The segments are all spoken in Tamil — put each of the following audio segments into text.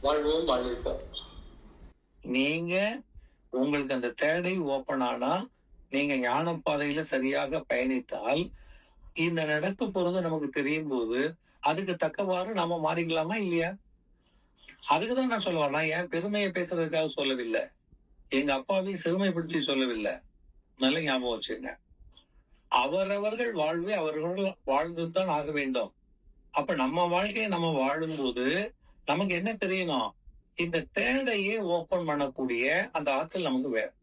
வாழ்வோம் வாழ்விப்போம். நீங்க உங்களுக்கு அந்த தேடை ஓப்பன் ஆனா, நீங்க ஞான பாதையில சரியாக பயணித்தால், இந்த நடக்க போறது நமக்கு தெரியும் போது, அதுக்கு தக்கவாறு நாம மாறிக்கலாமா இல்லையா? அதுக்குதான் நான் சொல்லுவேன். நான் என் பெருமையை பேசுறதுக்காக சொல்லவில்லை. எங்க அப்பாவையும் சிறுமைப்படுத்தி சொல்லவில்லை. நல்ல ஞாபகம் வச்சுங்க. அவரவர்கள் வாழ்வை அவர்கள் வாழ்ந்துதான் ஆக வேண்டும். அப்ப நம்ம வாழ்க்கையை நம்ம வாழும்போது நமக்கு என்ன தெரியணும்? இந்த தேடையே ஓபன் பண்ணக்கூடிய அந்த ஆற்றல் நமக்கு வேணும்.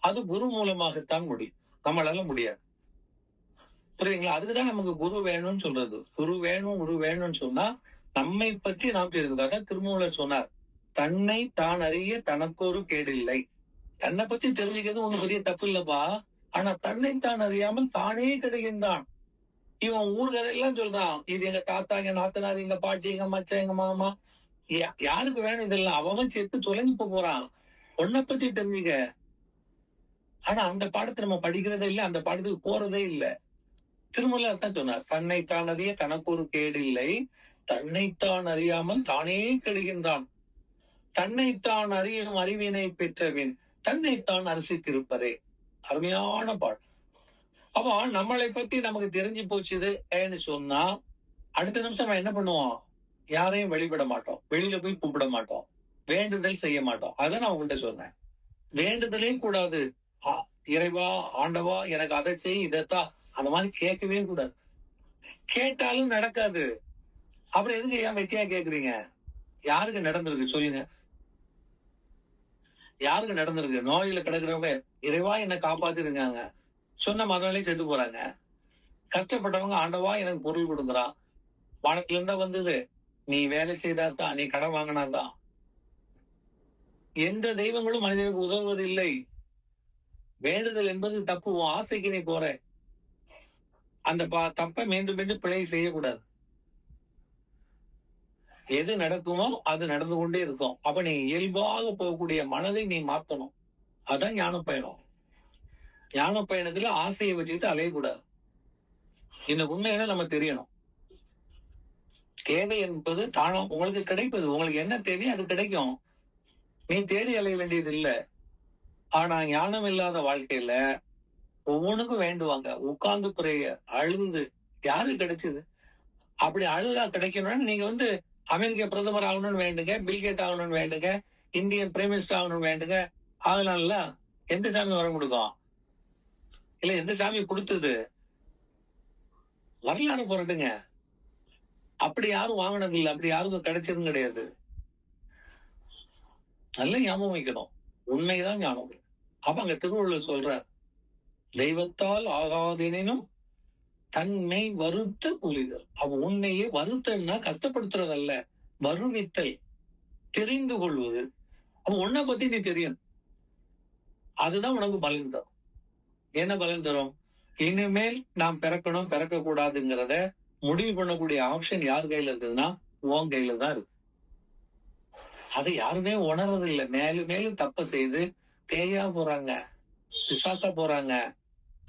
அது குரு மூலமாகத்தான் முடியும். நம்மளால முடியாது. புரியுதுங்களா? அதுக்குதான் நமக்கு குரு வேணும்னு சொல்றது. குரு வேணும்னு சொன்னா நம்மை பற்றி நாம் தெரிந்ததாக திருமூலர் சொன்னார். தன்னை தான் அறிய தனக்கொரு கேடில்லை. தன்னை பத்தி தெரிஞ்சுக்கிறது ஒண்ணு பெரிய தப்பு இல்லப்பா. ஆனா தன்னை தான் அறியாமல் தானே கெடுகின்றான். இவன் ஊர்கதையெல்லாம் சொல்றான். இது எங்க தாத்தா, எங்க நாத்தனார், எங்க பாட்டி, எங்க மச்சான், எங்க மாமா. யாருக்கு வேணும் இதெல்லாம்? அவன் செத்து தொலைஞ்சு போறான். உன்னை பத்தி தெரிஞ்சுக்க. ஆனா அந்த பாடத்தை நம்ம படிக்கிறதே இல்லை, அந்த பாடத்துக்கு போறதே இல்லை. திருமூலர் தான் சொன்னார். தன்னைத்தான் அறிய தனக்கு ஒரு கேடு இல்லை, தன்னைத்தான் அறியாமல் தானே கெடுகின்றான். தன்னைத்தான் அறியும் அறிவினை பெற்றவின் தன்னைத்தான் அரசித்திருப்பதே. அருமையான பாடல். அப்போ நம்மளை பத்தி நமக்கு தெரிஞ்சு போச்சுது ஏன்னு சொன்னா, அடுத்த நிமிஷம் நம்ம என்ன பண்ணுவோம்? யாரையும் வெளிவிட மாட்டோம், வெளியில போய் கூப்பிட மாட்டோம், வேண்டுதல் செய்ய மாட்டோம். அதான் நான் உங்கள்கிட்ட சொன்னேன். வேண்டுதலே கூடாது. இறைவா, ஆண்டவா, எனக்கு அதை செய், இதைத்தான், அந்த மாதிரி கேட்கவே கூடாது. கேட்டாலும் நடக்காது. அப்புறம் எதுக்கு ஏன் வெட்டியா கேக்குறீங்க? யாருக்கு நடந்திருக்கு சொல்லுங்க? யாருக்கு நடந்திருக்கு? நோயில கிடக்குறவங்க இறைவா என்னை காப்பாத்திருக்காங்க சொன்ன மதனாலே செத்து போறாங்க. கஷ்டப்பட்டவங்க ஆண்டவா எனக்கு பொருள் கொடுக்குறான், வானத்துல இருந்தா வந்தது, நீ வேலை செய்தாதான், நீ கடன் வாங்கினாதான். எந்த தெய்வங்களும் மனிதனுக்கு உதவுவதில்லை. வேண்டுதல் என்பது தப்பு. ஆசைக்கு நீ போற அந்த தப்பை மீண்டும் மீண்டும் பிழை செய்யக்கூடாது. எது நடக்குமோ அது நடந்து கொண்டே இருக்கும். அப்ப நீ இயல்பாக போகக்கூடிய மனதை நீ மாத்தணும். அதான் ஞான பயணம். ஞான பயணத்துல ஆசையை வச்சுக்கிட்டு அலையக்கூடாது. இந்த உண்மையில நம்ம தெரியணும். தேவை என்பது தானா உங்களுக்கு கிடைப்பது. உங்களுக்கு என்ன தேவையோ அது கிடைக்கும். நீ தேடி அலைய வேண்டியது இல்லை. ஆனா ஞானம் இல்லாத வாழ்க்கையில ஒவ்வொன்றுக்கும் வேண்டுவாங்க. உட்கார்ந்து குறைய அழுது யாருக்கு கிடைச்சது? அப்படி அழுதா கிடைக்கணும்னா நீங்க அமெரிக்க பிரதமர் ஆகணும்னு வேண்டுங்க, பில்கேட் ஆகணும்னு வேண்டுங்க, இந்தியன் பிரைம் மினிஸ்டர் ஆகணும்னு வேண்டுங்க. அதனால எந்த சாமி வரம் கொடுக்கும்? இல்ல எந்த சாமி கொடுத்தது? வரலாறு போறதுங்க. அப்படி யாரும் வாங்கினது இல்லை, அப்படி யாருக்கும் கிடைச்சதும் கிடையாது. நல்ல ஞாபகம் வைக்கணும். உண்மைதான் ஞாபகம். அப்ப அங்க திருவள்ளுவர் சொல்றார், தெய்வத்தால் ஆகாதெனினும் தன்னை வருத்த கூலிதல். அவ உன்னையே வருத்தன்னா கஷ்டப்படுத்துறதல்ல, வருவித்தல், தெரிந்து கொள்வது. அவ உன்னை பத்தி நீ தெரியும். அதுதான் உனக்கு பலன் தரும். என்ன பலன் தரும்? இனிமேல் நாம் பிறக்கணும் பிறக்க கூடாதுங்கிறத முடிவு பண்ணக்கூடிய ஆப்ஷன் யார் கையில இருக்குதுன்னா உன் கையில தான் இருக்கு. அதை யாருமே உணர்றதில்லை. மேலும் மேலும் தப்ப செய்து பேயா போறாங்க, பிசாசா போறாங்க.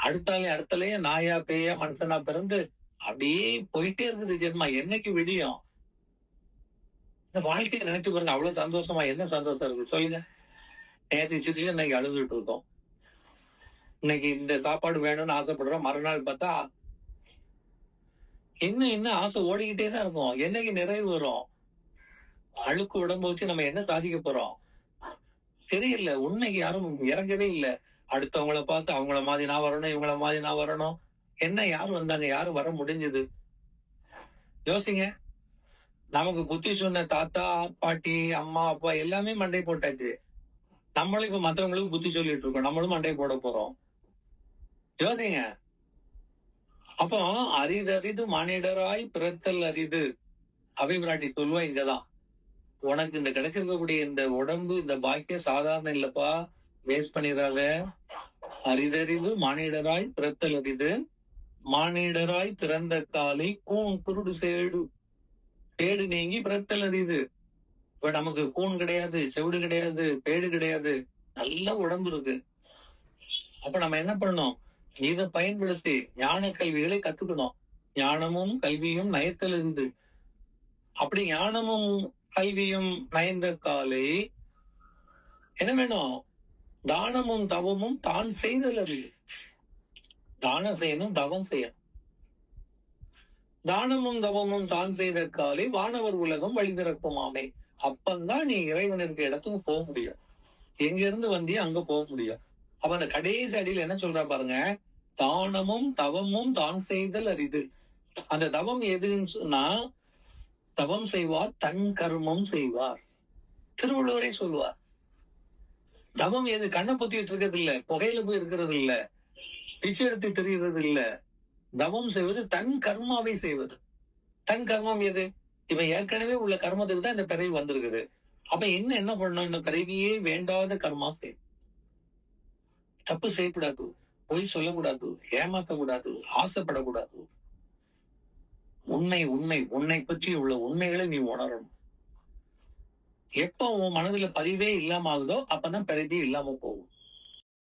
அடுத்தாலே நாயா பேயா மனுஷனா பிறந்து அப்படியே போயிட்டே இருக்குது ஜென்மா. என்னைக்கு விடியும்? இந்த வாழ்க்கையை நினைச்சு பாருங்க. அவ்வளவு சந்தோஷமா என்ன சந்தோஷம் இருக்கு சொல்லுங்க? நேற்று சிரிச்சு இன்னைக்கு அழுதுட்டு இருக்கோம். இன்னைக்கு இந்த சாப்பாடு வேணும்னு ஆசைப்படுறோம். மறுநாள் பார்த்தா இன்னும் ஆசை ஓடிக்கிட்டே தான் இருக்கும். என்னைக்கு நிறைவு வரும்? அழுக்கு உடம்பு வச்சு நம்ம என்ன சாதிக்க போறோம் தெரியல. உண்மைக்கு யாரும் இறங்கவே இல்லை. அடுத்தவங்கள பார்த்து அவங்கள மாதிரி நான் வரணும், இவங்கள மாதிரி நான் வரணும். என்ன யாரு வந்தாங்க? யாரும் வர முடிஞ்சது? யோசிங்க. நமக்கு புத்தி சொன்ன தாத்தா, பாட்டி, அம்மா, அப்பா எல்லாமே மண்டை போட்டாச்சு. நம்மளும் இப்ப மற்றவங்களுக்கு புத்தி சொல்லிட்டு இருக்கோம். நம்மளும் மண்டை போட போறோம். யோசிங்க. அப்போ அரிதறிது மானிடராய் பிறத்தல் அரிது. அபிபிராட்டி சொல்லுவா இங்கதான். உனக்கு இந்த கிடைச்சிருக்கக்கூடிய இந்த உடம்பு, இந்த பாக்கியம் சாதாரண இல்லப்பா, வேஸ்ட் பண்ணிடாத. அரிதறிது மானிடராய் பிறத்தல் அரிது, மானிடராய் பிறந்த காலை கூன் குருடு சேடு. பேடு நீங்கி பிறத்தல் அரிது. இப்ப நமக்கு கூன் கிடையாது, செவிடு கிடையாது, பேடு கிடையாது, நல்ல உடம்பு இருக்கு. அப்ப நம்ம என்ன பண்ணணும்? இதை பயன்படுத்தி ஞான கல்விகளை கத்துக்கணும். ஞானமும் கல்வியும் நயத்தில் இருந்து. அப்படி ஞானமும் கல்வியும் நயந்த காலை என்ன வேணும்? தானமும் தவமும் தான் செய்தல் அறிவு. தானம் செய்யணும், தவம் செய்யணும். தானமும் தவமும் தான் செய்த காலை வானவர் உலகம் வழிதிறக்குமாமே. அப்பந்தான் நீ இறைவனுக்கு இடத்துக்கு போக முடியும். எங்க இருந்து வந்தியோ அங்க போக முடியும். அப்ப அந்த கடைசி அடியில் என்ன சொல்றா பாருங்க, தானமும் தவமும் தான் செய்தல் அரிது. அந்த தவம் எதுன்னு சொன்னா, தவம் செய்வார் தன் கர்மம் செய்வார். திருவள்ளுவரே சொல்வார். தவம் எது? கண்ணை பொத்திட்டு இருக்கிறது இல்ல, புகையில போய் இருக்கிறது இல்ல, பிச்சை எடுத்து தெரிகிறது இல்ல. தவம் செய்வது தன் கர்மாவை செய்வது. தன் கர்மம் எது? இவன் ஏற்கனவே உள்ள கர்மத்துக்கு தான் இந்த பிறவி வந்திருக்குது. அப்ப என்ன பண்ணணும்? இந்த பிறவியே வேண்டாத கர்மா செய். தப்பு செய்யக்கூடாது, பொய் சொல்லக்கூடாது, ஏமாத்தக்கூடாது, ஆசைப்படக்கூடாது. உண்மை உண்மை உன்னை பற்றி உள்ள உண்மைகளை நீ உணரணும். எப்ப உன் மனதுல பதிவே இல்லாம ஆகுதோ அப்பதான் பிறவியே இல்லாம போகும்.